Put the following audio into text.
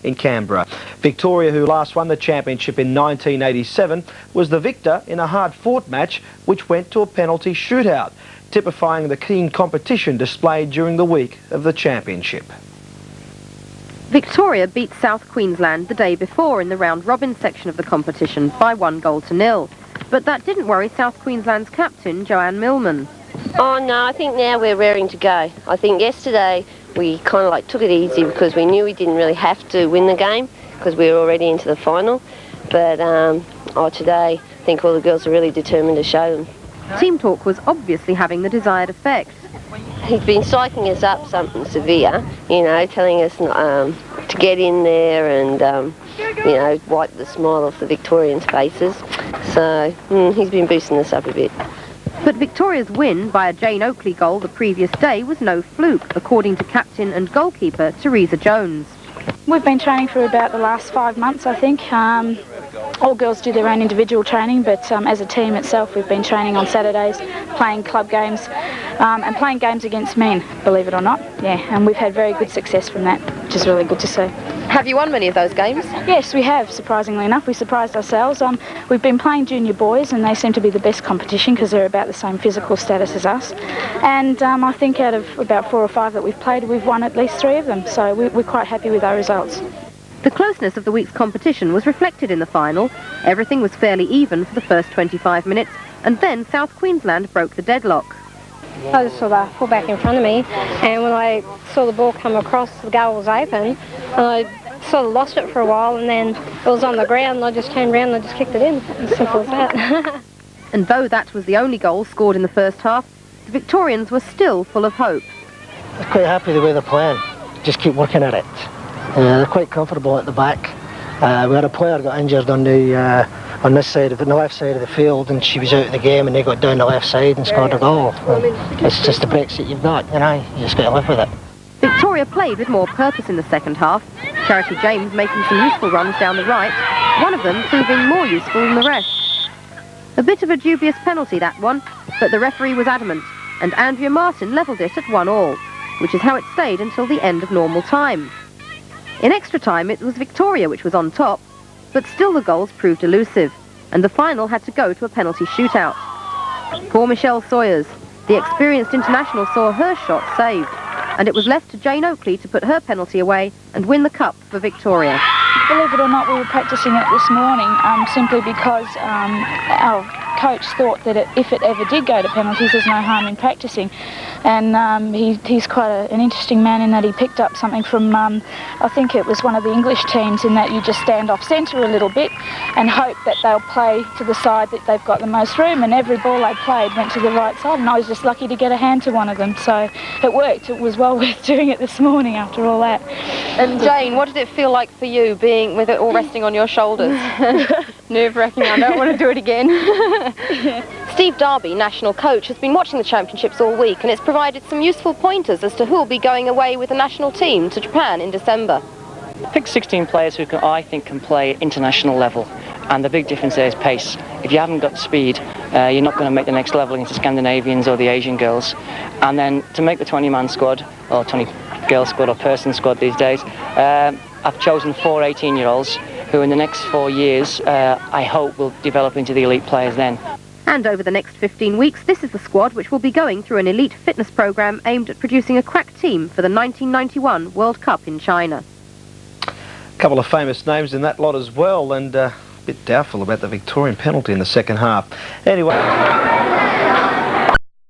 in Canberra. Victoria, who last won the championship in 1987, was the victor in a hard-fought match which went to a penalty shootout, typifying the keen competition displayed during the week of the championship. Victoria beat South Queensland the day before in the round-robin section of the competition by 1-0. But that didn't worry South Queensland's captain, Joanne Millman. Oh no, I think now we're raring to go. I think yesterday we kind of took it easy because we knew we didn't really have to win the game because we were already into the final. But today I think all the girls are really determined to show them. Team talk was obviously having the desired effect. He's been psyching us up something severe, you know, telling us to get in there and, you know, wipe the smile off the Victorians' faces. So he's been boosting us up a bit. But Victoria's win by a Jane Oakley goal the previous day was no fluke, according to captain and goalkeeper Teresa Jones. We've been training for about the last 5 months, I think. All girls do their own individual training, but as a team itself, we've been training on Saturdays, playing club games and playing games against men, believe it or not. Yeah, and we've had very good success from that, which is really good to see. Have you won many of those games? Yes, we have, surprisingly enough. We surprised ourselves. We've been playing junior boys, and they seem to be the best competition because they're about the same physical status as us. And I think out of about 4 or 5 that we've played, we've won at least 3 of them. So we're quite happy with our results. The closeness of the week's competition was reflected in the final. Everything was fairly even for the first 25 minutes, and then South Queensland broke the deadlock. I just saw the fullback in front of me, and when I saw the ball come across, the goal was open, and I sort of lost it for a while, and then it was on the ground, and I just turned around and I just kicked it in. As simple as that. And though that was the only goal scored in the first half, the Victorians were still full of hope. I'm quite happy the way they're playing. Just keep working at it. They're quite comfortable at the back. We had a player got injured on this side of the left side of the field, and she was out of the game, and they got down the left side and scored a goal. It's just the Brexit you've got, you know. You just got to live with it. Victoria played with more purpose in the second half. Charity James making some useful runs down the right, one of them proving more useful than the rest. A bit of a dubious penalty, that one, but the referee was adamant, and Andrea Martin levelled it at 1-1, which is how it stayed until the end of normal time. In extra time, it was Victoria which was on top, but still the goals proved elusive, and the final had to go to a penalty shootout. Poor Michelle Sawyers, the experienced international, saw her shot saved, and it was left to Jane Oakley to put her penalty away and win the cup for Victoria. Believe it or not, we were practising it this morning simply because our coach thought that if it ever did go to penalties, there's no harm in practising. And he's quite an interesting man in that he picked up something from, I think it was one of the English teams, in that you just stand off centre a little bit and hope that they'll play to the side that they've got the most room, and every ball they played went to the right side, and I was just lucky to get a hand to one of them. So it worked. It was well worth doing it this morning after all that. And Jane, what did it feel like for you, being with it all resting on your shoulders? Nerve-wracking. I don't want to do it again. Steve Darby, national coach, has been watching the championships all week, and it's provided some useful pointers as to who will be going away with the national team to Japan in December. Pick 16 players who I think can play at international level, and the big difference there is pace. If you haven't got speed, you're not going to make the next level against the Scandinavians or the Asian girls. And then to make the 20-man squad, or 20-girl squad or person squad these days, I've chosen 4 18-year-olds who in the next 4 years I hope will develop into the elite players then. And over the next 15 weeks, this is the squad which will be going through an elite fitness programme aimed at producing a crack team for the 1991 World Cup in China. A couple of famous names in that lot as well, and a bit doubtful about the Victorian penalty in the second half. Anyway...